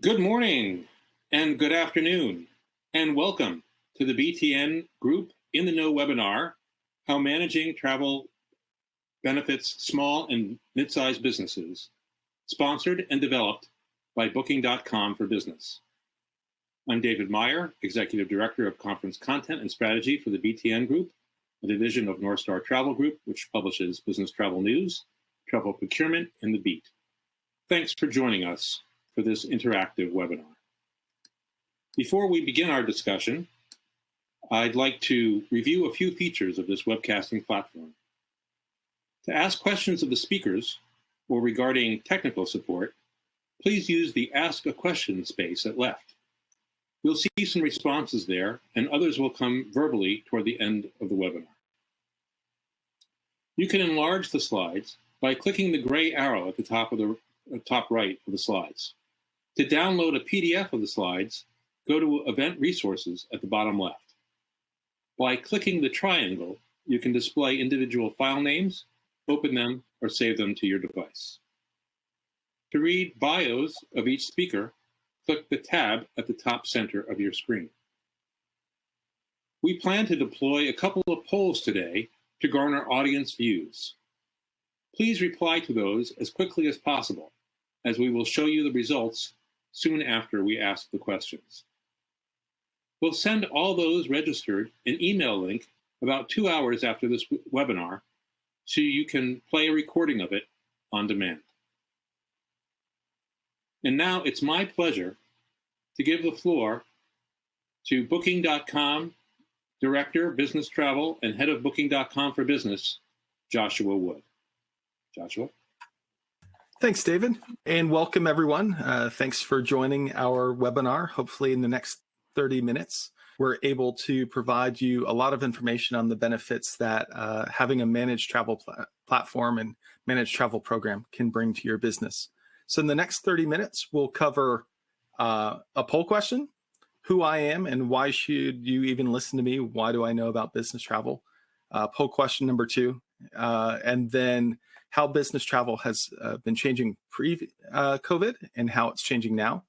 Good morning and good afternoon, and welcome to the BTN Group in the Know webinar, How Managing Travel Benefits Small and Mid-Sized Businesses, sponsored and developed by Booking.com for Business. I'm David Meyer, Executive Director of Conference Content and Strategy for the BTN Group, a division of North Star Travel Group, which publishes business travel news, travel procurement, and the beat. Thanks for joining us for this interactive webinar. Before we begin our discussion, I'd like to review a few features of this webcasting platform. To ask questions of the speakers or regarding technical support, please use the Ask a Question space at left. You'll see some responses there, and others will come verbally toward the end of the webinar. You can enlarge the slides by clicking the gray arrow at the top right of the slides. To download a PDF of the slides, go to Event Resources at the bottom left. By clicking the triangle, you can display individual file names, open them, or save them to your device. To read bios of each speaker, click the tab at the top center of your screen. We plan to deploy a couple of polls today to garner audience views. Please reply to those as quickly as possible, as we will show you the results soon after we ask the questions. We'll send all those registered an email link about 2 hours after this webinar, so you can play a recording of it on demand. And now it's my pleasure to give the floor to Booking.com Director, Business Travel, and Head of Booking.com for Business, Joshua Wood. Joshua? Thanks, David, and welcome everyone. Thanks for joining our webinar. Hopefully in the next 30 minutes, we're able to provide you a lot of information on the benefits that having a managed travel platform and managed travel program can bring to your business. So in the next 30 minutes, we'll cover a poll question, who I am and why should you even listen to me? Why do I know about business travel? Poll question number 2, and then how business travel has been changing pre-COVID and how it's changing now,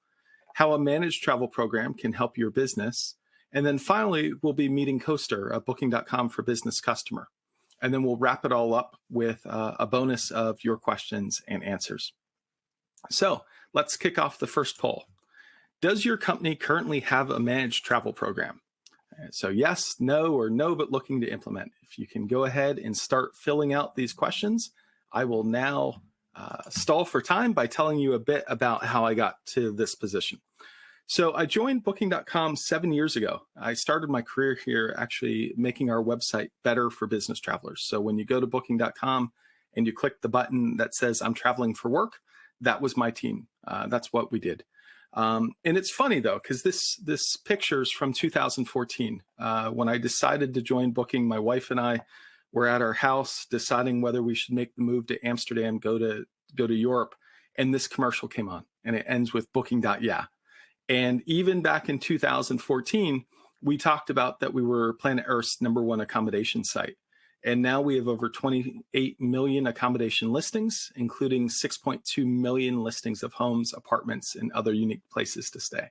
how a managed travel program can help your business, and then finally, we'll be meeting Coastr, a Booking.com for Business customer. And then we'll wrap it all up with a bonus of your questions and answers. So let's kick off the first poll. Does your company currently have a managed travel program? So yes, no, or no, but looking to implement. If you can go ahead and start filling out these questions, I will now stall for time by telling you a bit about how I got to this position. So I joined Booking.com 7 years ago. I started my career here actually making our website better for business travelers. So when you go to Booking.com and you click the button that says I'm traveling for work, that was my team. That's what we did. And it's funny though, because this picture's from 2014. When I decided to join Booking, my wife and I were at our house deciding whether we should make the move to Amsterdam, go to Europe, and this commercial came on, and it ends with Booking.yeah. And even back in 2014, we talked about that we were Planet Earth's #1 accommodation site. And now we have over 28 million accommodation listings, including 6.2 million listings of homes, apartments, and other unique places to stay.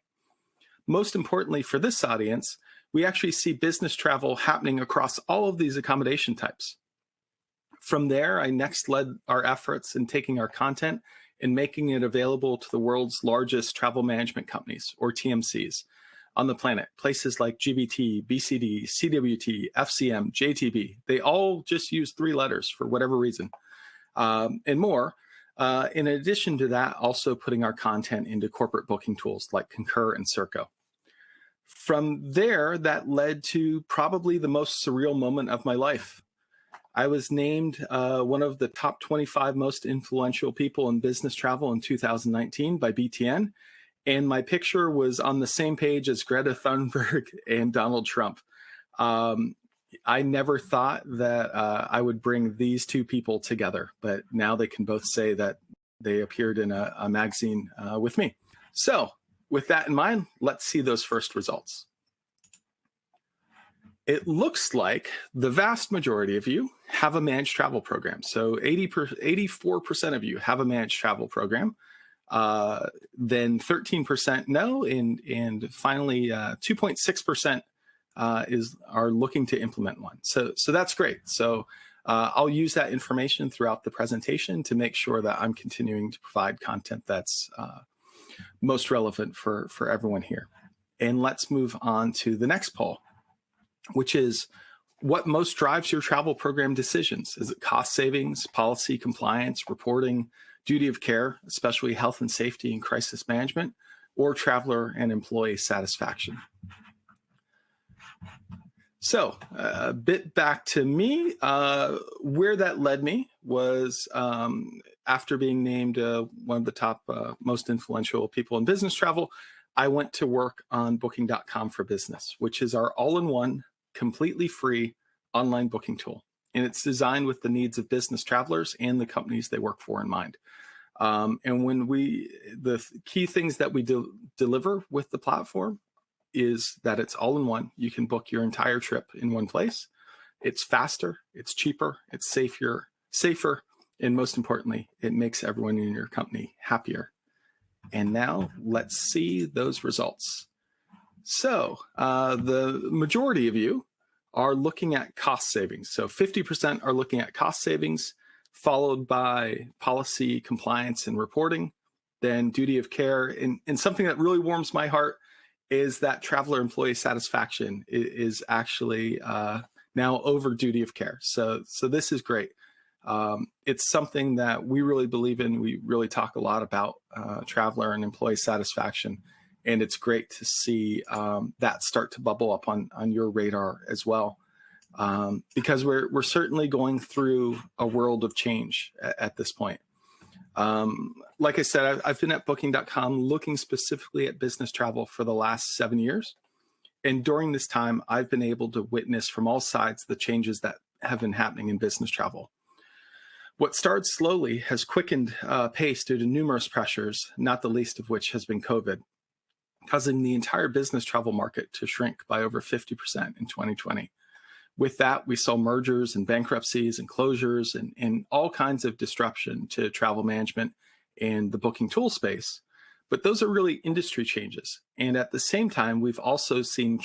Most importantly for this audience, we actually see business travel happening across all of these accommodation types. From there, I next led our efforts in taking our content and making it available to the world's largest travel management companies, or TMCs, on the planet. Places like GBT, BCD, CWT, FCM, JTB, they all just use 3 letters for whatever reason, and more. In addition to that, also putting our content into corporate booking tools like Concur and Serco. From there, that led to probably the most surreal moment of my life. I was named one of the top 25 most influential people in business travel in 2019 by BTN. And my picture was on the same page as Greta Thunberg and Donald Trump. I never thought that I would bring these 2 people together, but now they can both say that they appeared in a magazine with me. So with that in mind, let's see those first results. It looks like the vast majority of you have a managed travel program. So 84% of you have a managed travel program. then 13% no, and finally 2.6% are looking to implement one. So that's great. So I'll use that information throughout the presentation to make sure that I'm continuing to provide content that's most relevant for everyone here. And let's move on to the next poll, which is what most drives your travel program decisions? Is it cost savings, policy compliance, reporting, duty of care, especially health and safety and crisis management, or traveler and employee satisfaction? So a bit back to me, where that led me was after being named one of the top most influential people in business travel, I went to work on Booking.com for Business, which is our all-in-one, completely free online booking tool. And it's designed with the needs of business travelers and the companies they work for in mind. And when the key things that we deliver with the platform is that it's all in one. You can book your entire trip in one place. It's faster, it's cheaper, it's safer, and most importantly, it makes everyone in your company happier. And now let's see those results. So the majority of you are looking at cost savings. So 50% are looking at cost savings, followed by policy compliance and reporting, then duty of care. And something that really warms my heart is that traveler employee satisfaction is actually now over duty of care. So this is great. It's something that we really believe in. We really talk a lot about traveler and employee satisfaction. And it's great to see that start to bubble up on your radar as well. Because we're certainly going through a world of change at this point. Like I said, I've been at Booking.com looking specifically at business travel for the last 7 years. And during this time, I've been able to witness from all sides the changes that have been happening in business travel. What started slowly has quickened pace due to numerous pressures, not the least of which has been COVID, causing the entire business travel market to shrink by over 50% in 2020. With that, we saw mergers and bankruptcies and closures and all kinds of disruption to travel management and the booking tool space. But those are really industry changes. And at the same time, we've also seen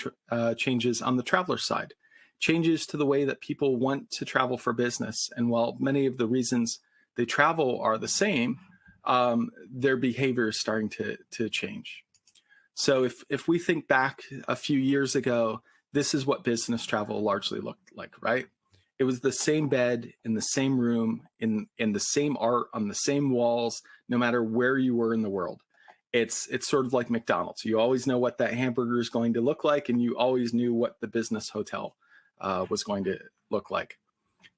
changes on the traveler side, changes to the way that people want to travel for business. And while many of the reasons they travel are the same, their behavior is starting to change. So if we think back a few years ago, this is what business travel largely looked like, right? It was the same bed in the same room, in the same art on the same walls, no matter where you were in the world. It's sort of like McDonald's. You always know what that hamburger is going to look like, and you always knew what the business hotel was going to look like.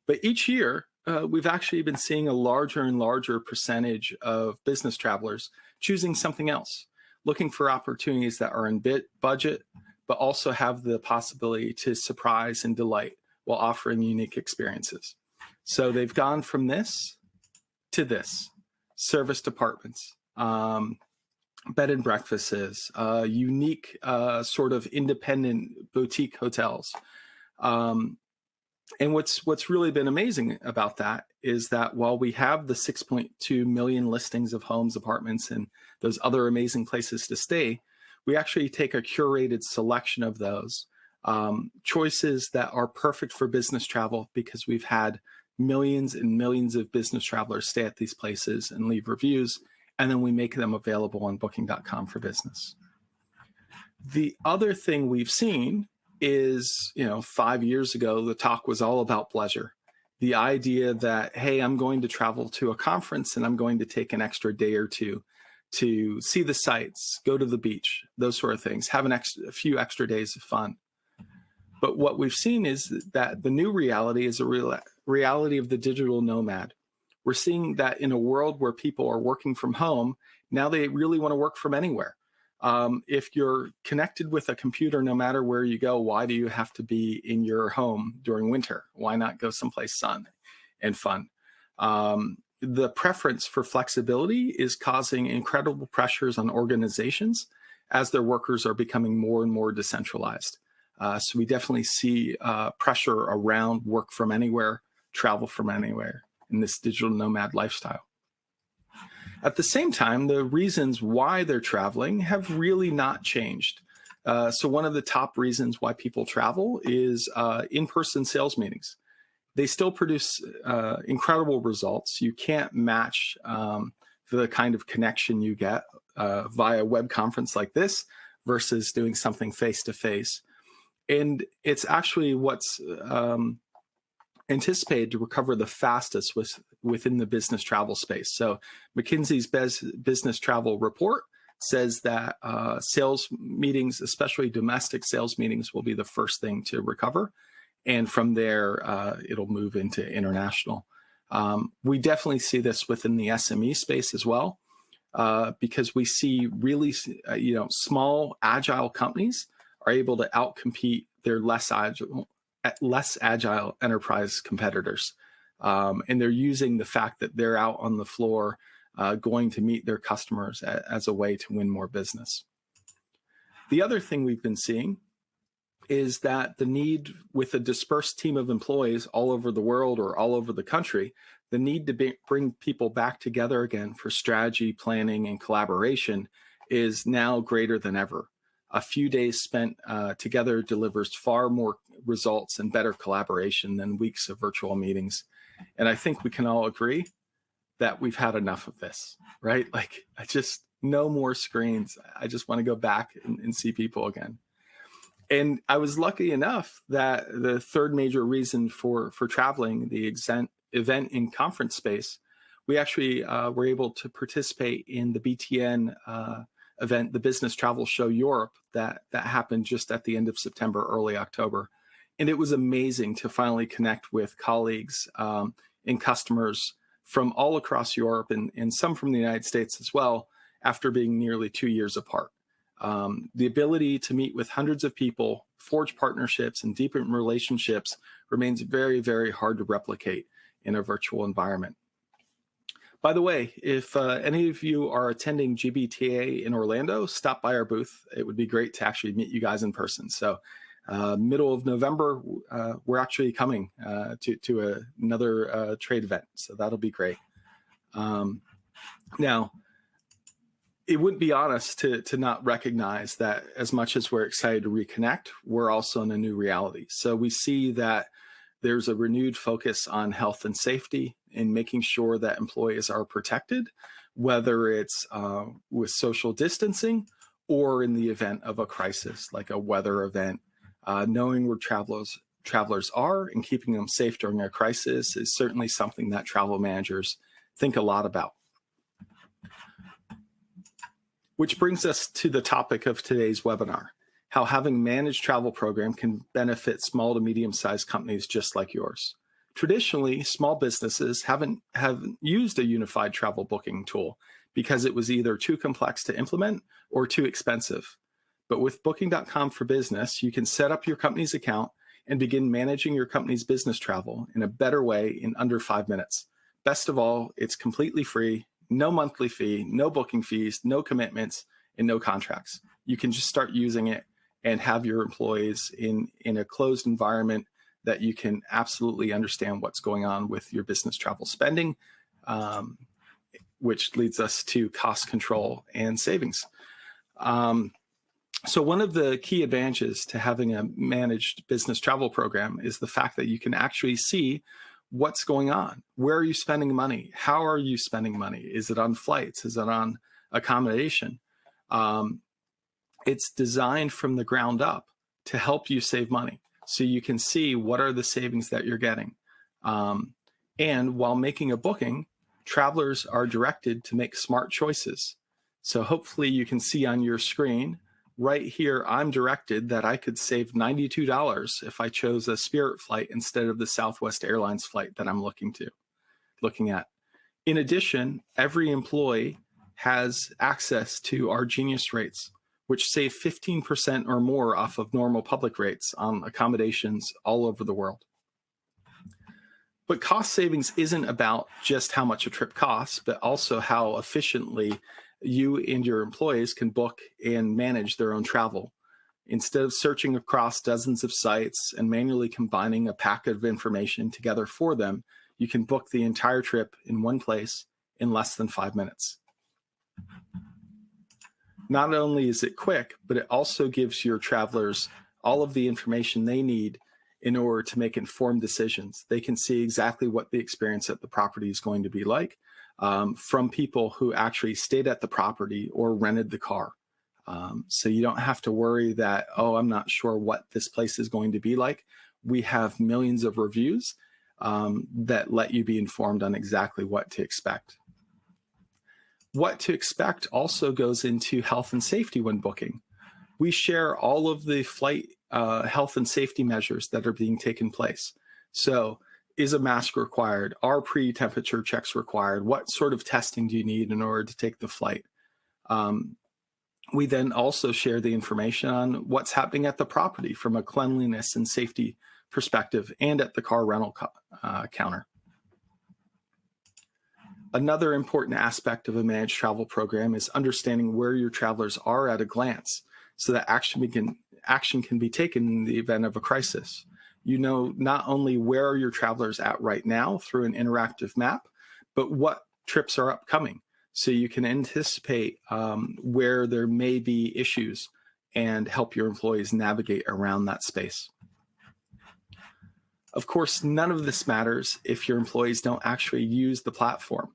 But each year, we've actually been seeing a larger and larger percentage of business travelers choosing something else, looking for opportunities that are in budget, but also have the possibility to surprise and delight while offering unique experiences. So they've gone from this to this: service departments, bed and breakfasts, unique sort of independent boutique hotels. And what's really been amazing about that is that while we have the 6.2 million listings of homes, apartments, and those other amazing places to stay, we actually take a curated selection of those choices that are perfect for business travel, because we've had millions and millions of business travelers stay at these places and leave reviews, and then we make them available on Booking.com for Business. The other thing we've seen is, 5 years ago, the talk was all about bleasure. The idea that, hey, I'm going to travel to a conference and I'm going to take an extra day or two to see the sights, go to the beach, those sort of things, have a few extra days of fun. But what we've seen is that the new reality is a reality of the digital nomad. We're seeing that in a world where people are working from home, now they really want to work from anywhere. If you're connected with a computer, no matter where you go, why do you have to be in your home during winter? Why not go someplace sun and fun? The preference for flexibility is causing incredible pressures on organizations as their workers are becoming more and more decentralized. So we definitely see pressure around work from anywhere, travel from anywhere in this digital nomad lifestyle. At the same time, the reasons why they're traveling have really not changed. So one of the top reasons why people travel is in-person sales meetings. They still produce incredible results. You can't match the kind of connection you get via web conference like this versus doing something face-to-face. And it's actually what's anticipated to recover the fastest within the business travel space. So McKinsey's business travel report says that sales meetings, especially domestic sales meetings, will be the first thing to recover. And from there, it'll move into international. We definitely see this within the SME space as well, because we see really, small, agile companies are able to outcompete their less agile enterprise competitors. And they're using the fact that they're out on the floor going to meet their customers as a way to win more business. The other thing we've been seeing is that the need with a dispersed team of employees all over the world or all over the country, the need to bring people back together again for strategy, planning, and collaboration is now greater than ever. A few days spent together delivers far more results and better collaboration than weeks of virtual meetings. And I think we can all agree that we've had enough of this, right? Like, no more screens. I just want to go back and see people again. And I was lucky enough that the third major reason for traveling, the event in conference space, we actually were able to participate in the BTN event, the Business Travel Show Europe, that happened just at the end of September, early October. And it was amazing to finally connect with colleagues and customers from all across Europe and some from the United States as well, after being nearly 2 years apart. The ability to meet with hundreds of people, forge partnerships, and deepen relationships remains very, very hard to replicate in a virtual environment. By the way, if any of you are attending GBTA in Orlando, stop by our booth. It would be great to actually meet you guys in person. So middle of November, we're actually coming to another trade event. So that'll be great. Now, it wouldn't be honest to not recognize that as much as we're excited to reconnect, we're also in a new reality. So we see that there's a renewed focus on health and safety and making sure that employees are protected, whether it's with social distancing or in the event of a crisis, like a weather event. Knowing where travelers are and keeping them safe during a crisis is certainly something that travel managers think a lot about. Which brings us to the topic of today's webinar, how having a managed travel program can benefit small to medium-sized companies just like yours. Traditionally, small businesses haven't used a unified travel booking tool because it was either too complex to implement or too expensive. But with Booking.com for Business, you can set up your company's account and begin managing your company's business travel in a better way in under 5 minutes. Best of all, it's completely free, no monthly fee, no booking fees, no commitments, and no contracts. You can just start using it and have your employees in a closed environment that you can absolutely understand what's going on with your business travel spending, which leads us to cost control and savings. So one of the key advantages to having a managed business travel program is the fact that you can actually see what's going on. Where are you spending money? How are you spending money? Is it on flights? Is it on accommodation? It's designed from the ground up to help you save money. So you can see what are the savings that you're getting. And while making a booking, travelers are directed to make smart choices. So hopefully you can see on your screen right here, I'm directed that I could save $92 if I chose a Spirit flight instead of the Southwest Airlines flight that I'm looking at. In addition, every employee has access to our Genius rates, which save 15% or more off of normal public rates on accommodations all over the world. But cost savings isn't about just how much a trip costs, but also how efficiently you and your employees can book and manage their own travel. Instead of searching across dozens of sites and manually combining a packet of information together for them, you can book the entire trip in one place in less than 5 minutes. Not only is it quick, but it also gives your travelers all of the information they need in order to make informed decisions. They can see exactly what the experience at the property is going to be like from people who actually stayed at the property or rented the car. So you don't have to worry that, oh, I'm not sure what this place is going to be like. We have millions of reviews that let you be informed on exactly what to expect. What to expect also goes into health and safety when booking. We share all of the flight health and safety measures that are being taken place. So is a mask required? Are pre-temperature checks required? What sort of testing do you need in order to take the flight? We then also share the information on what's happening at the property from a cleanliness and safety perspective and at the car rental counter. Another important aspect of a managed travel program is understanding where your travelers are at a glance so that action can be taken in the event of a crisis. You know not only where are your travelers at right now through an interactive map, but what trips are upcoming. So you can anticipate where there may be issues and help your employees navigate around that space. Of course, none of this matters if your employees don't actually use the platform.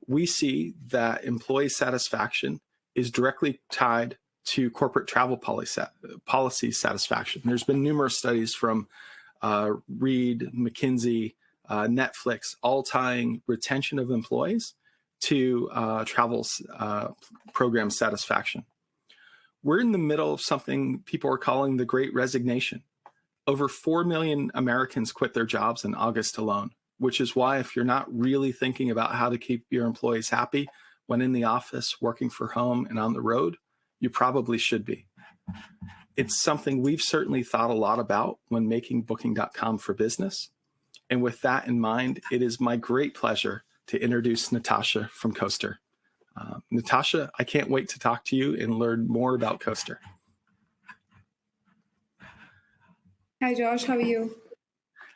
We see that employee satisfaction is directly tied to corporate travel policy satisfaction. There's been numerous studies from Reed, McKinsey, Netflix, all tying retention of employees to travel program satisfaction. We're in the middle of something people are calling the Great Resignation. Over 4 million Americans quit their jobs in August alone, which is why if you're not really thinking about how to keep your employees happy when in the office, working from home, and on the road, you probably should be. It's something we've certainly thought a lot about when making Booking.com for business. And with that in mind, it is my great pleasure to introduce Natasha from Coastr. Natasha, I can't wait to talk to you and learn more about Coastr. Hi, Josh. How are you?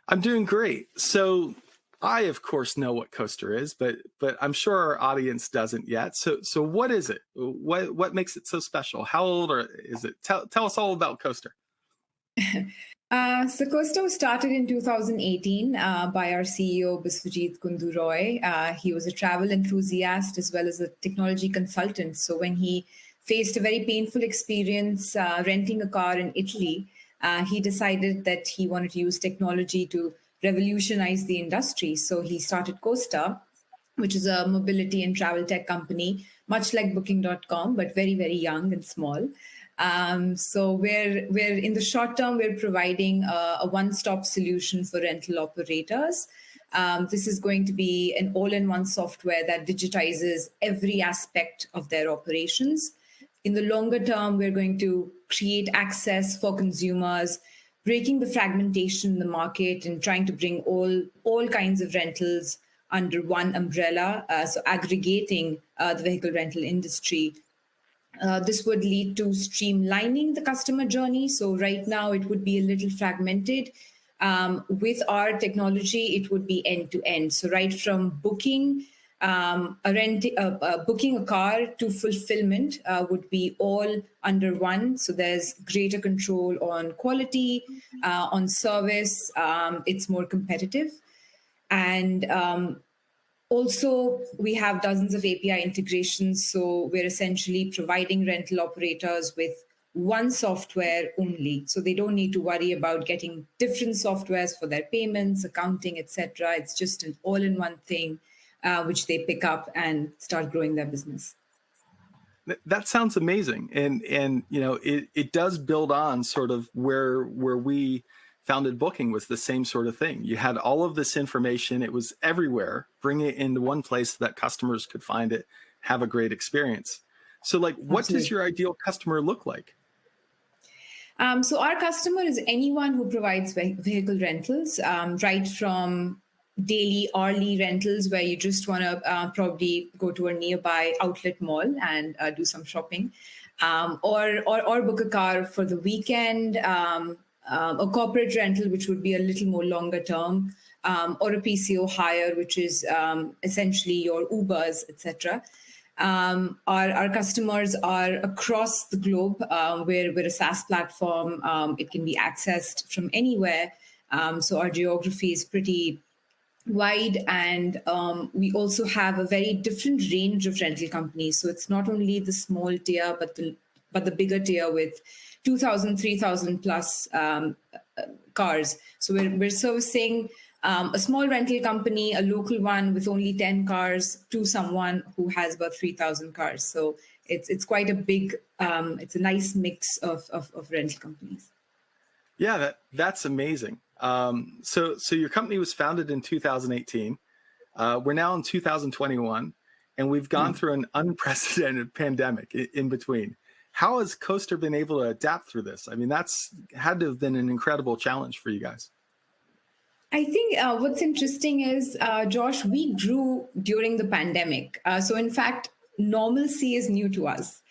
I'm doing great. So I, of course, know what Coastr is, but I'm sure our audience doesn't yet. So what is it? What makes it so special? How old is it? Tell us all about Coastr. So Coastr was started in 2018 by our CEO, Biswajit Kundu Roy. He was a travel enthusiast as well as a technology consultant. So when he faced a very painful experience renting a car in Italy, he decided that he wanted to use technology to revolutionize the industry. So he started Coastr, which is a mobility and travel tech company, much like Booking.com, but very, very young and small. So we're in the short term, we're providing a one-stop solution for rental operators. This is going to be an all-in-one software that digitizes every aspect of their operations. In the longer term, we're going to create access for consumers, breaking the fragmentation in the market and trying to bring all kinds of rentals under one umbrella, so aggregating the vehicle rental industry. This would lead to streamlining the customer journey. So right now it would be a little fragmented. With our technology, it would be end-to-end. So right from booking booking a car to fulfillment would be all under one. So there's greater control on quality, on service. It's more competitive. And also, we have dozens of API integrations. So we're essentially providing rental operators with one software only. So they don't need to worry about getting different softwares for their payments, accounting, etc. It's just an all-in-one thing, which they pick up and start growing their business. That sounds amazing. And you know, it does build on sort of where we founded Booking was the same sort of thing. You had all of this information. It was everywhere. Bring it into one place so that customers could find it, have a great experience. So like, what does your ideal customer look like? So our customer is anyone who provides vehicle rentals, right from daily, hourly rentals, where you just want to probably go to a nearby outlet mall and do some shopping, or book a car for the weekend, a corporate rental, which would be a little more longer term, or a PCO hire, which is essentially your Ubers, etc. Our customers are across the globe. We're a SaaS platform. It can be accessed from anywhere. So our geography is pretty wide, and we also have a very different range of rental companies. So it's not only the small tier, but the bigger tier with 2,000, 3,000 plus cars. So we're servicing a small rental company, a local one with only 10 cars, to someone who has about 3,000 cars. So it's quite a big, it's a nice mix of rental companies. Yeah, that's amazing. So your company was founded in 2018. We're now in 2021, and we've gone through an unprecedented pandemic in between. How has Coastr been able to adapt through this? I mean, that's had to have been an incredible challenge for you guys. I think what's interesting is, Josh, we grew during the pandemic. So in fact, normalcy is new to us.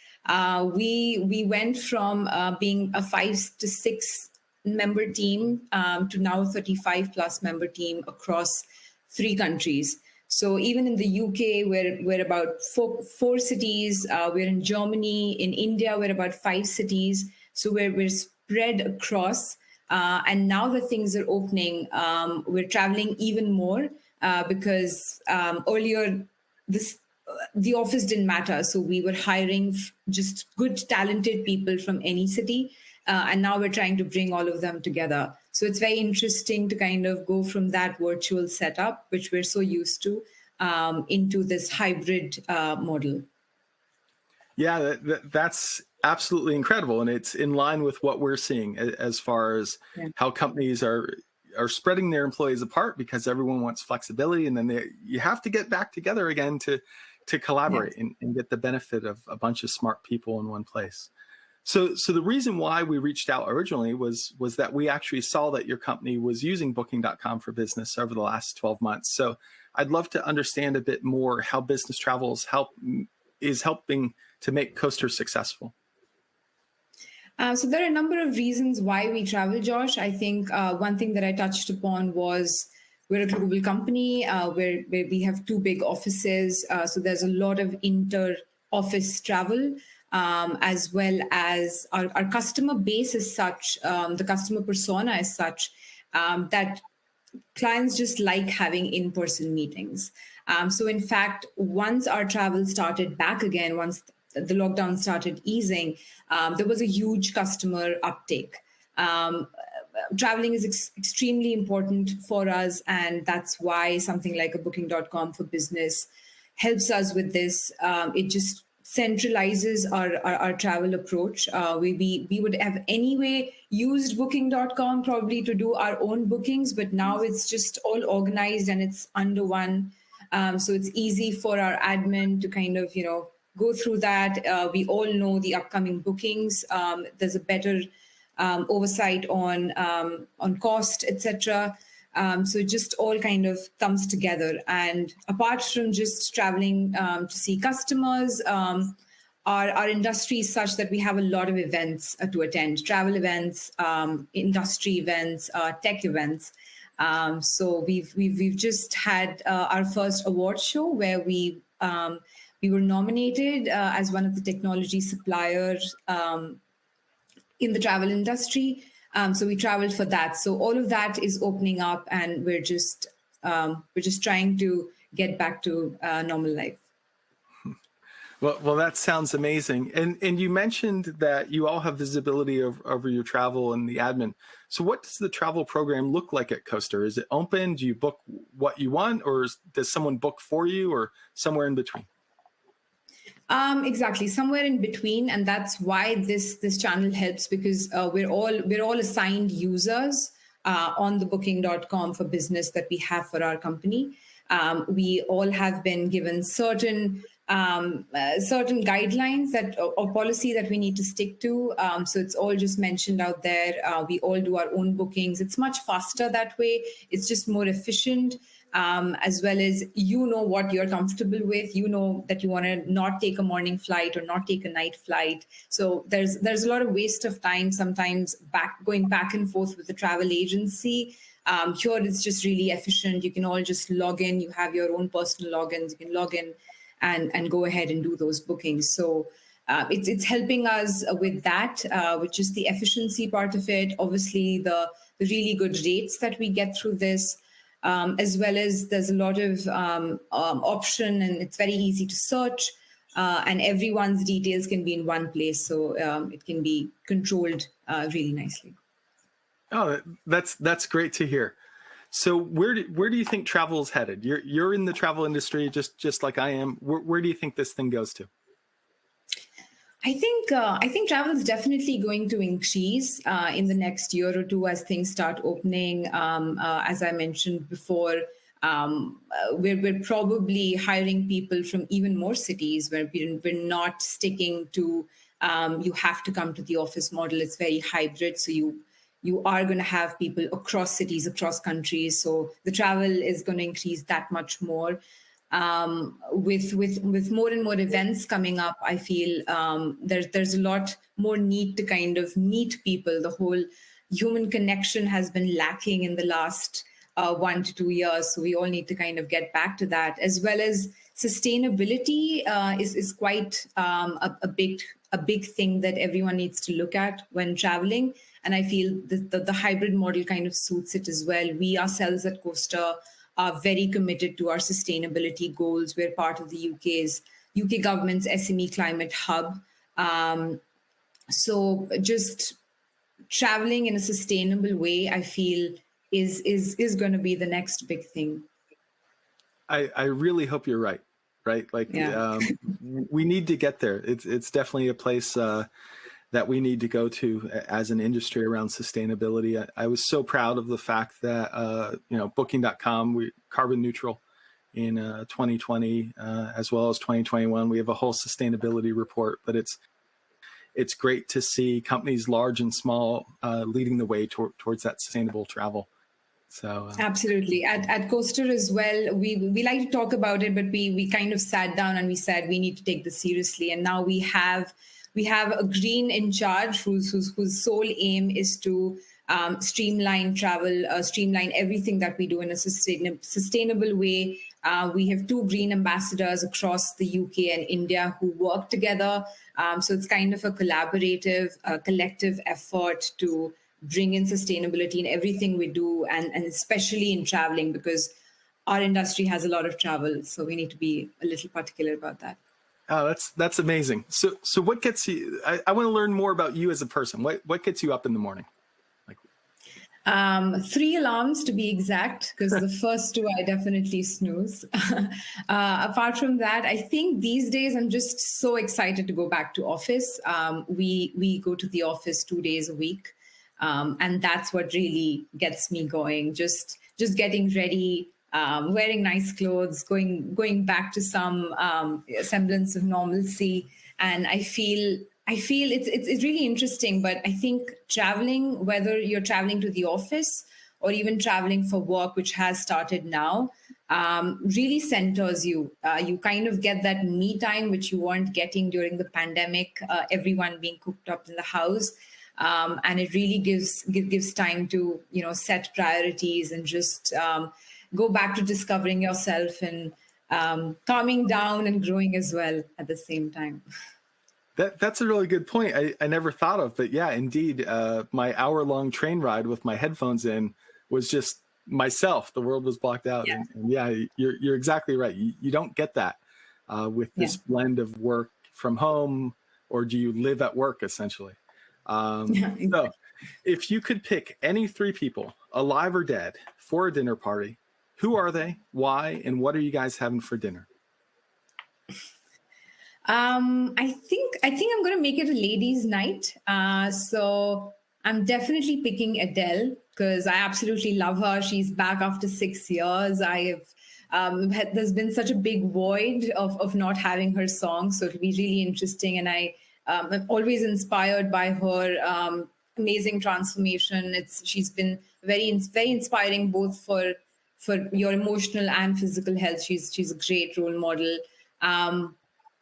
We went from being a 5 to 6 member team to now 35 plus member team across 3 countries. So even in the UK, we're about four cities. We're in Germany. In India, we're about 5 cities. So we're spread across. And now that things are opening, we're traveling even more because earlier the office didn't matter. So we were hiring just good, talented people from any city. And now we're trying to bring all of them together. So it's very interesting to kind of go from that virtual setup, which we're so used to, into this hybrid model. Yeah, that's absolutely incredible. And it's in line with what we're seeing as far as how companies are spreading their employees apart because everyone wants flexibility. And then you have to get back together again to collaborate and get the benefit of a bunch of smart people in one place. So the reason why we reached out originally was that we actually saw that your company was using Booking.com for business over the last 12 months. So I'd love to understand a bit more how business travel is helping to make Coastr successful. So there are a number of reasons why we travel, Josh. I think one thing that I touched upon was we're a global company where we have 2 big offices. So there's a lot of inter-office travel. As well as our customer base is such, the customer persona is such that clients just like having in-person meetings. So in fact, once our travel started back again, once the lockdown started easing, there was a huge customer uptake. Traveling is extremely important for us, and that's why something like a Booking.com for business helps us with this. It just centralizes our travel approach. We would have anyway used Booking.com probably to do our own bookings, but now it's just all organized and it's under one. So it's easy for our admin to kind of, go through that. We all know the upcoming bookings. There's a better oversight on cost, etc. So it just all kind of comes together. And apart from just traveling to see customers, our industry is such that we have a lot of events to attend, travel events, industry events, tech events. So we've just had our first award show where we were nominated as one of the technology suppliers in the travel industry. So we traveled for that. So all of that is opening up, and we're just trying to get back to normal life. Well, that sounds amazing. And you mentioned that you all have visibility over your travel and the admin. So what does the travel program look like at Coastr? Is it open? Do you book what you want, or does someone book for you, or somewhere in between? Exactly, somewhere in between, and that's why this channel helps, because we're all assigned users on the Booking.com for business that we have for our company. We all have been given certain guidelines or policy that we need to stick to. So it's all just mentioned out there. We all do our own bookings. It's much faster that way. It's just more efficient. As well as what you're comfortable with, that you want to not take a morning flight or not take a night flight. So there's a lot of waste of time sometimes going back and forth with the travel agency. Here it's just really efficient. You can all just log in. You have your own personal logins. You can log in and go ahead and do those bookings. So it's helping us with that, which is the efficiency part of it. Obviously, the really good rates that we get through this, as well as there's a lot of option, and it's very easy to search, and everyone's details can be in one place, so it can be controlled really nicely. Oh, that's great to hear. So where do you think travel is headed? You're in the travel industry just like I am. Where do you think this thing goes to? I think travel is definitely going to increase in the next year or two as things start opening. As I mentioned before, we're probably hiring people from even more cities where we're not sticking to you have to come to the office model. It's very hybrid, so you are going to have people across cities, across countries. So the travel is going to increase that much more. With more and more events coming up, I feel there's a lot more need to kind of meet people. The whole human connection has been lacking in the last 1 to 2 years. So we all need to kind of get back to that, as well as sustainability is quite a big thing that everyone needs to look at when traveling. And I feel the hybrid model kind of suits it as well. We ourselves at Coastr are very committed to our sustainability goals. We're part of the UK government's SME climate hub. So just traveling in a sustainable way, I feel is going to be the next big thing. I really hope you're right. Like, yeah. We need to get there. It's definitely a place that we need to go to as an industry around sustainability. I was so proud of the fact that, Booking.com, we carbon neutral in 2020, as well as 2021. We have a whole sustainability report, but it's great to see companies large and small leading the way towards that sustainable travel. So absolutely. At Coastr as well, we like to talk about it, but we kind of sat down and we said we need to take this seriously. And now we have a green in charge whose sole aim is to streamline travel, streamline everything that we do in a sustainable way. We have 2 green ambassadors across the UK and India who work together. So it's kind of a collaborative, collective effort to bring in sustainability in everything we do, and especially in traveling, because our industry has a lot of travel. So we need to be a little particular about that. Oh, that's amazing. So what gets you, I want to learn more about you as a person. What gets you up in the morning? 3 alarms to be exact, because the first 2 I definitely snooze. Apart from that, I think these days I'm just so excited to go back to office. We go to the office 2 days a week. And that's what really gets me going. Just getting ready, wearing nice clothes, going back to some semblance of normalcy. And I feel it's really interesting. But I think traveling, whether you're traveling to the office or even traveling for work, which has started now, really centers you. You kind of get that me time, which you weren't getting during the pandemic, everyone being cooped up in the house. And it really gives time to, set priorities and just go back to discovering yourself and calming down and growing as well at the same time. That's a really good point. I never thought of, but yeah, indeed. My hour-long train ride with my headphones in was just myself. The world was blocked out. Yeah. And yeah, you're exactly right. You don't get that with this blend of work from home, or do you live at work essentially? Exactly. So if you could pick any 3 people, alive or dead, for a dinner party, who are they, why, and what are you guys having for dinner? I think I'm going to make it a ladies' night. So I'm definitely picking Adele because I absolutely love her. She's back after 6 years. There's been such a big void of not having her song. So it'll be really interesting. And I'm always inspired by her amazing transformation. She's been very inspiring both for your emotional and physical health. She's a great role model.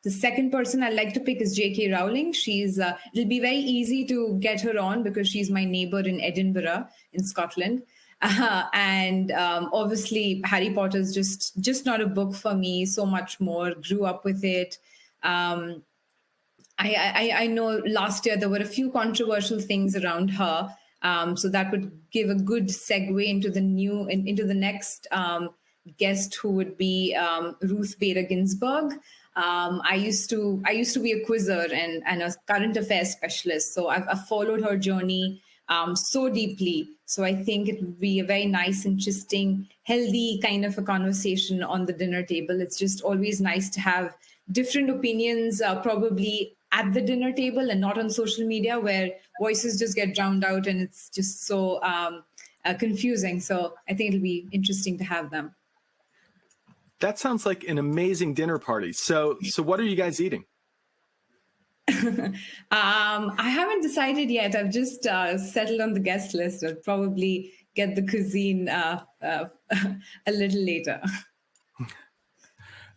The second person I'd like to pick is J.K. Rowling. It'll be very easy to get her on because she's my neighbor in Edinburgh in Scotland. And obviously, Harry Potter is just not a book for me. So much more. Grew up with it. I know last year there were a few controversial things around her, so that would give a good segue into into the next guest, who would be Ruth Bader Ginsburg. I used to be a quizzer and a current affairs specialist, so I've followed her journey so deeply. So I think it would be a very nice, interesting, healthy kind of a conversation on the dinner table. It's just always nice to have different opinions, probably at the dinner table and not on social media, where voices just get drowned out and it's just so confusing. So I think it'll be interesting to have them. That sounds like an amazing dinner party. So what are you guys eating? I haven't decided yet. I've just settled on the guest list. I'll probably get the cuisine a little later.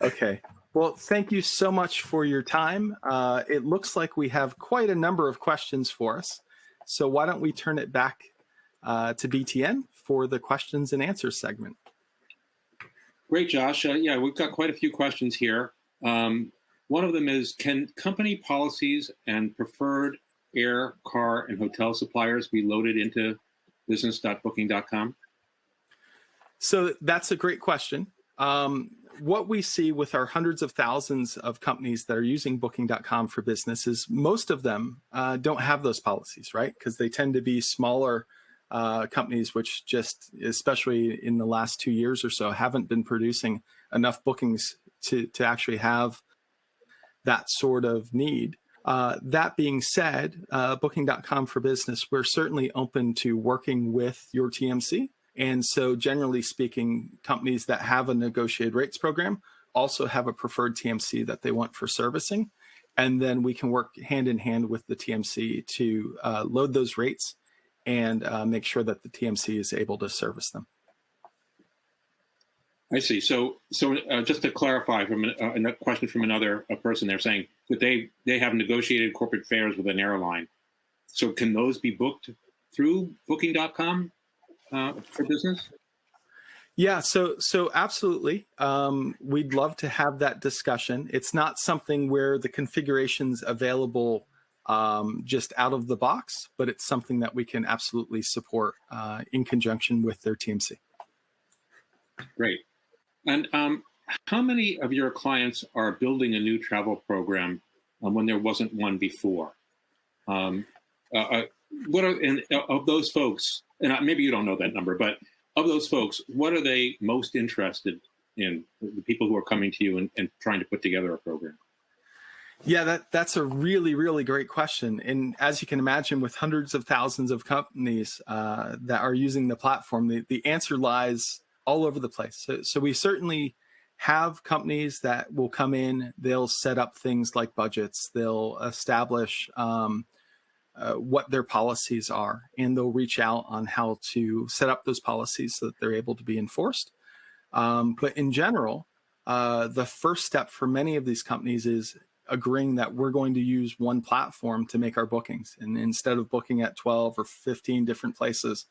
Okay. Well, thank you so much for your time. It looks like we have quite a number of questions for us. So why don't we turn it back to BTN for the questions and answers segment. Great, Josh. Yeah, we've got quite a few questions here. One of them is, can company policies and preferred air, car, and hotel suppliers be loaded into business.booking.com? So that's a great question. What we see with our hundreds of thousands of companies that are using Booking.com for business is most of them don't have those policies, right? Because they tend to be smaller companies, which just, especially in the last 2 years or so, haven't been producing enough bookings to actually have that sort of need. That being said, Booking.com for business, we're certainly open to working with your TMC. And so generally speaking, companies that have a negotiated rates program also have a preferred TMC that they want for servicing. And then we can work hand in hand with the TMC to load those rates and make sure that the TMC is able to service them. I see. So just to clarify, from a question from another person, they're saying that they have negotiated corporate fares with an airline. So can those be booked through Booking.com for business? Yeah, so absolutely. We'd love to have that discussion. It's not something where the configuration's available just out of the box, but it's something that we can absolutely support in conjunction with their TMC. Great. And how many of your clients are building a new travel program when there wasn't one before? What are, and of those folks, and maybe you don't know that number, but of those folks, what are they most interested in, the people who are coming to you and trying to put together a program? Yeah, that's a really, really great question. And as you can imagine, with hundreds of thousands of companies that are using the platform, the answer lies all over the place. So we certainly have companies that will come in, they'll set up things like budgets, they'll establish what their policies are, and they'll reach out on how to set up those policies so that they're able to be enforced. But in general, the first step for many of these companies is agreeing that we're going to use one platform to make our bookings. And instead of booking at 12 or 15 different places,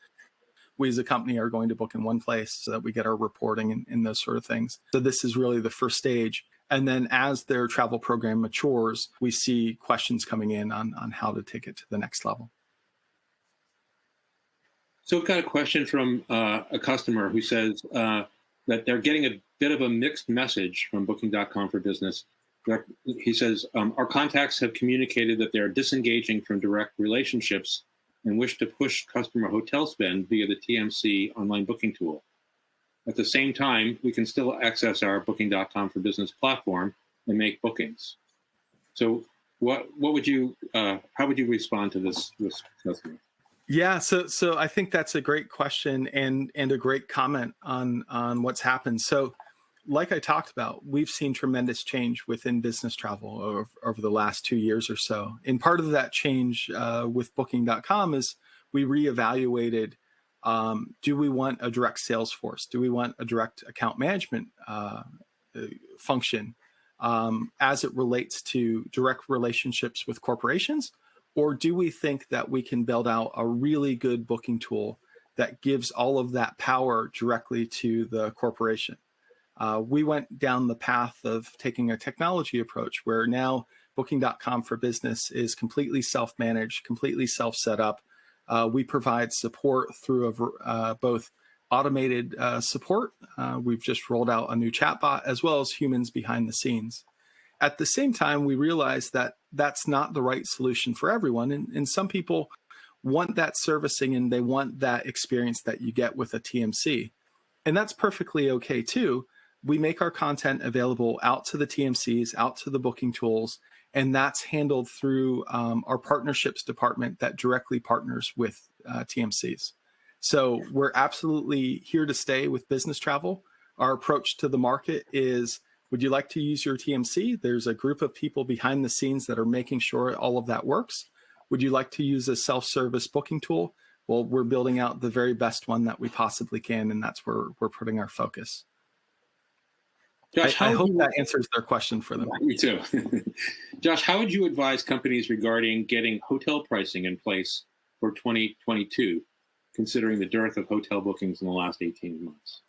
we as a company are going to book in one place so that we get our reporting and those sort of things. So this is really the first stage. And then as their travel program matures, we see questions coming in on how to take it to the next level. So I've got a question from a customer who says that they're getting a bit of a mixed message from Booking.com for business. He says, our contacts have communicated that they're disengaging from direct relationships and wish to push customer hotel spend via the TMC online booking tool. At the same time, we can still access our Booking.com for business platform and make bookings. So how would you respond to this customer? Yeah, so I think that's a great question and a great comment on what's happened. So like I talked about, we've seen tremendous change within business travel over the last 2 years or so. And part of that change with Booking.com is we reevaluated, do we want a direct sales force? Do we want a direct account management function as it relates to direct relationships with corporations? Or do we think that we can build out a really good booking tool that gives all of that power directly to the corporation. We went down the path of taking a technology approach where now Booking.com for Business is completely self-managed, completely self-set up. We provide support through both automated support. We've just rolled out a new chatbot, as well as humans behind the scenes. At the same time, we realized that that's not the right solution for everyone. And some people want that servicing and they want that experience that you get with a TMC. And that's perfectly okay too. We make our content available out to the TMCs, out to the booking tools, and that's handled through our partnerships department that directly partners with TMCs. So we're absolutely here to stay with business travel. Our approach to the market is, would you like to use your TMC? There's a group of people behind the scenes that are making sure all of that works. Would you like to use a self-service booking tool? Well, we're building out the very best one that we possibly can, and that's where we're putting our focus. Josh, I hope that answers their question for them. Me too. Josh, how would you advise companies regarding getting hotel pricing in place for 2022, considering the dearth of hotel bookings in the last 18 months?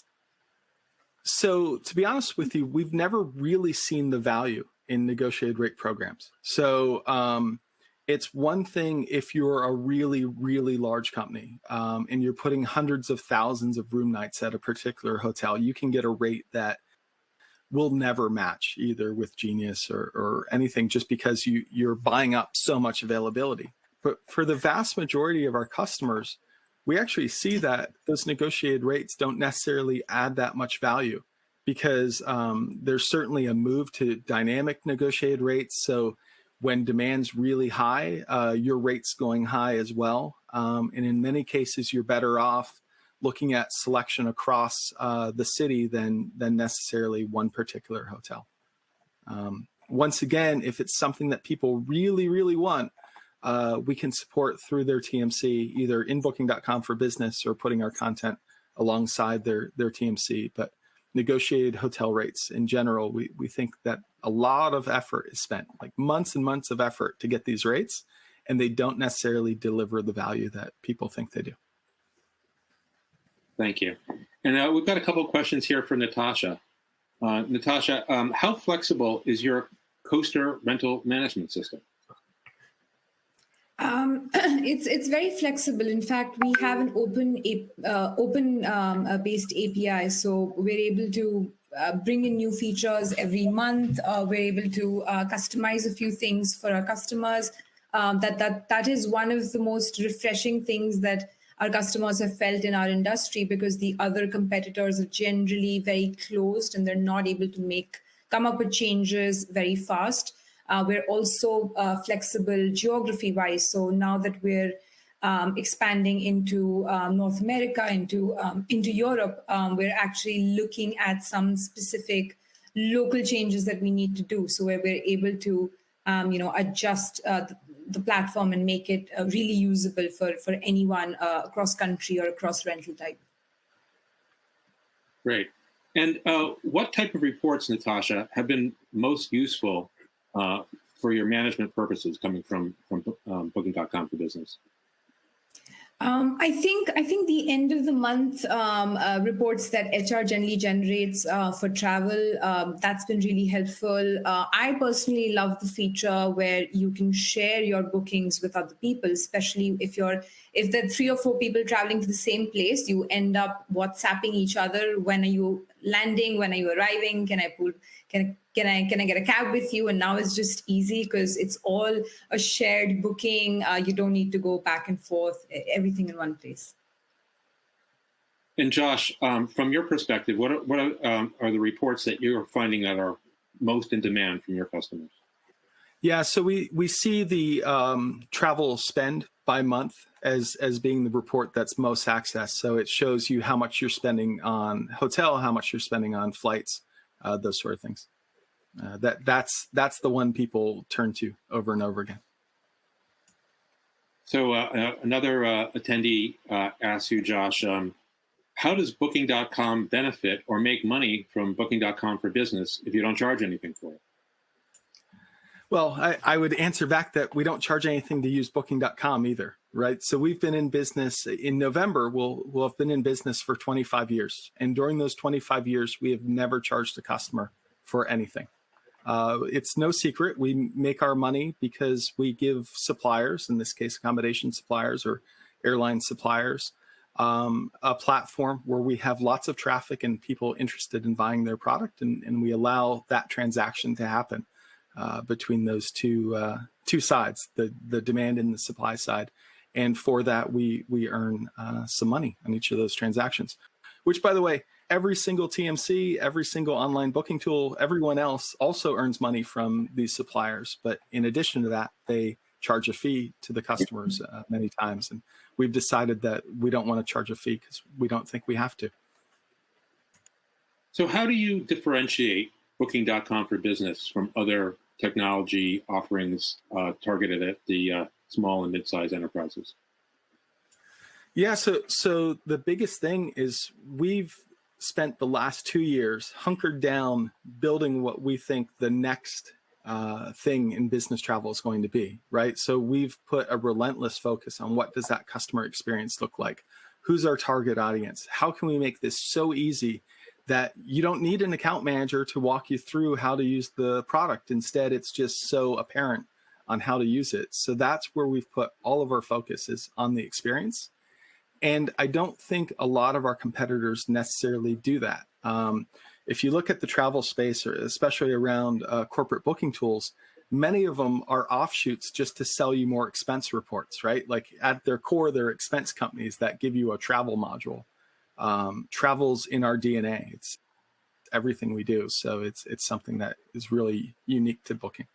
So to be honest with you, we've never really seen the value in negotiated rate programs. So it's one thing if you're a really, really large company and you're putting hundreds of thousands of room nights at a particular hotel, you can get a rate that will never match either with Genius or anything, just because you're buying up so much availability. But for the vast majority of our customers, we actually see that those negotiated rates don't necessarily add that much value, because there's certainly a move to dynamic negotiated rates. So when demand's really high, your rate's going high as well. And in many cases, you're better off looking at selection across the city than necessarily one particular hotel. Once again, if it's something that people really, really want, we can support through their TMC, either in Booking.com for Business or putting our content alongside their TMC. But negotiated hotel rates in general, we think that a lot of effort is spent, like months and months of effort to get these rates, and they don't necessarily deliver the value that people think they do. Thank you. And we've got a couple of questions here for Natasha. Natasha, how flexible is your Coastr rental management system? It's very flexible. In fact, we have an open based API, so we're able to bring in new features every month. We're able to customize a few things for our customers. That is one of the most refreshing things that our customers have felt in our industry, because the other competitors are generally very closed and they're not able to come up with changes very fast. We're also flexible geography-wise. So now that we're expanding into North America, into Europe, we're actually looking at some specific local changes that we need to do. So where we're able to adjust the platform and make it really usable for anyone across country or across rental type. Great. And what type of reports, Natasha, have been most useful for your management purposes coming from Booking.com for Business? I think the end of the month reports that HR generally generates for travel, that's been really helpful. I personally love the feature where you can share your bookings with other people, especially if there are 3 or 4 people traveling to the same place. You end up WhatsApping each other. When are you landing? When are you arriving? Can I get a cab with you? And now it's just easy because it's all a shared booking. You don't need to go back and forth, everything in one place. And Josh, from your perspective, what are the reports that you're finding that are most in demand from your customers? Yeah, so we see the travel spend by month as being the report that's most accessed. So it shows you how much you're spending on hotel, how much you're spending on flights, those sort of things. That's the one people turn to over and over again. So another attendee asks you, Josh, how does Booking.com benefit or make money from Booking.com for Business if you don't charge anything for it? Well, I would answer back that we don't charge anything to use Booking.com either, right? So we've been in business in November. We'll have been in business for 25 years. And during those 25 years, we have never charged a customer for anything. It's no secret. We make our money because we give suppliers, in this case, accommodation suppliers or airline suppliers, a platform where we have lots of traffic and people interested in buying their product. And we allow that transaction to happen between those two sides, the demand and the supply side. And for that, we earn some money on each of those transactions, which, by the way, every single TMC, every single online booking tool, everyone else also earns money from these suppliers. But in addition to that, they charge a fee to the customers many times. And we've decided that we don't want to charge a fee because we don't think we have to. So how do you differentiate Booking.com for Business from other technology offerings targeted at the small and mid-sized enterprises? Yeah, so the biggest thing is we've spent the last 2 years hunkered down building what we think the next thing in business travel is going to be, right? So we've put a relentless focus on what does that customer experience look like? Who's our target audience? How can we make this so easy that you don't need an account manager to walk you through how to use the product? Instead, it's just so apparent on how to use it. So that's where we've put all of our focus is on the experience. And I don't think a lot of our competitors necessarily do that. If you look at the travel space, or especially around corporate booking tools, many of them are offshoots just to sell you more expense reports, right? Like at their core, they're expense companies that give you a travel module. Travel's in our DNA. It's everything we do. So it's something that is really unique to Booking.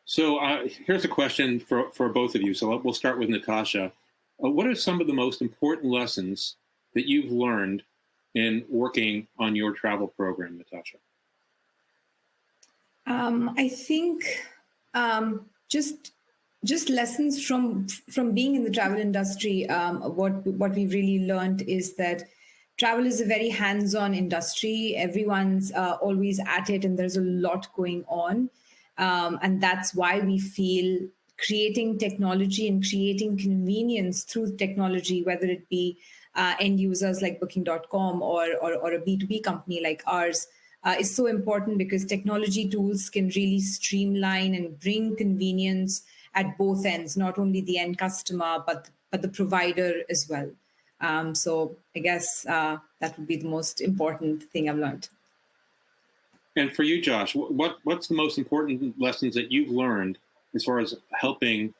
So here's a question for both of you. So we'll start with Natasha. What are some of the most important lessons that you've learned in working on your travel program, Natasha? I think just lessons from being in the travel industry. What we've really learned is that travel is a very hands-on industry. Everyone's always at it, and there's a lot going on. And that's why we feel creating technology and creating convenience through technology, whether it be end users like Booking.com or a B2B company like ours, is so important because technology tools can really streamline and bring convenience at both ends, not only the end customer, but the provider as well. So I guess that would be the most important thing I've learned. And for you, Josh, what's the most important lessons that you've learned as far as helping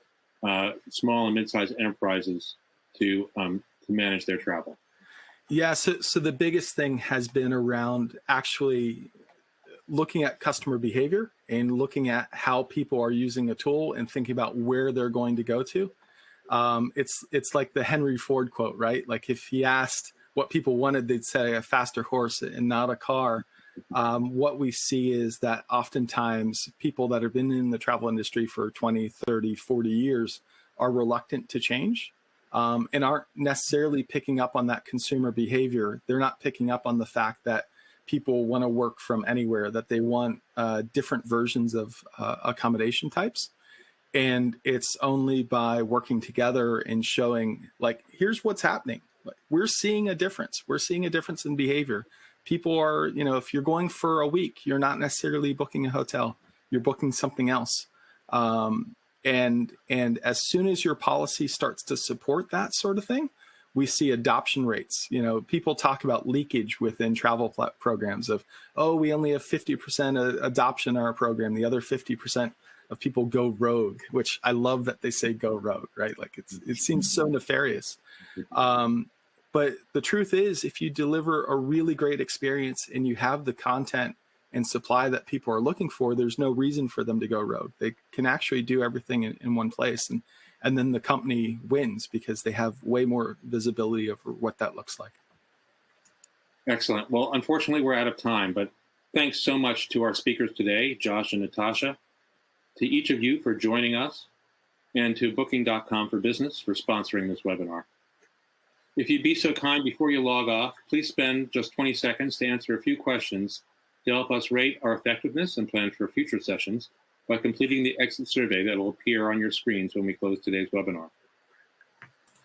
small and mid-sized enterprises to manage their travel? Yeah, so the biggest thing has been around actually looking at customer behavior and looking at how people are using a tool and thinking about where they're going to go to. It's like the Henry Ford quote, right? Like if he asked what people wanted, they'd say a faster horse and not a car. What we see is that oftentimes people that have been in the travel industry for 20, 30, 40 years are reluctant to change and aren't necessarily picking up on that consumer behavior. They're not picking up on the fact that people want to work from anywhere, that they want different versions of accommodation types. And it's only by working together and showing, like, here's what's happening. We're seeing a difference. We're seeing a difference in behavior. People are, if you're going for a week, you're not necessarily booking a hotel. You're booking something else. And as soon as your policy starts to support that sort of thing, we see adoption rates. People talk about leakage within travel programs of, oh, we only have 50% adoption in our program. The other 50% of people go rogue, which I love that they say go rogue, right? Like it seems so nefarious. But the truth is, if you deliver a really great experience and you have the content and supply that people are looking for, there's no reason for them to go rogue. They can actually do everything in one place. And then the company wins because they have way more visibility over what that looks like. Excellent. Well, unfortunately, we're out of time, but thanks so much to our speakers today, Josh and Natasha, to each of you for joining us, and to Booking.com for Business for sponsoring this webinar. If you'd be so kind, before you log off, please spend just 20 seconds to answer a few questions to help us rate our effectiveness and plan for future sessions by completing the exit survey that will appear on your screens when we close today's webinar.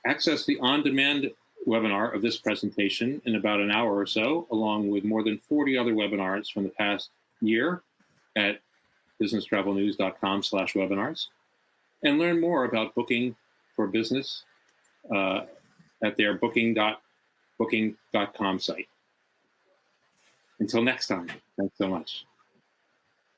Access the on-demand webinar of this presentation in about an hour or so, along with more than 40 other webinars from the past year at businesstravelnews.com/webinars, and learn more about Booking for Business at their Booking.com site. Until next time, thanks so much.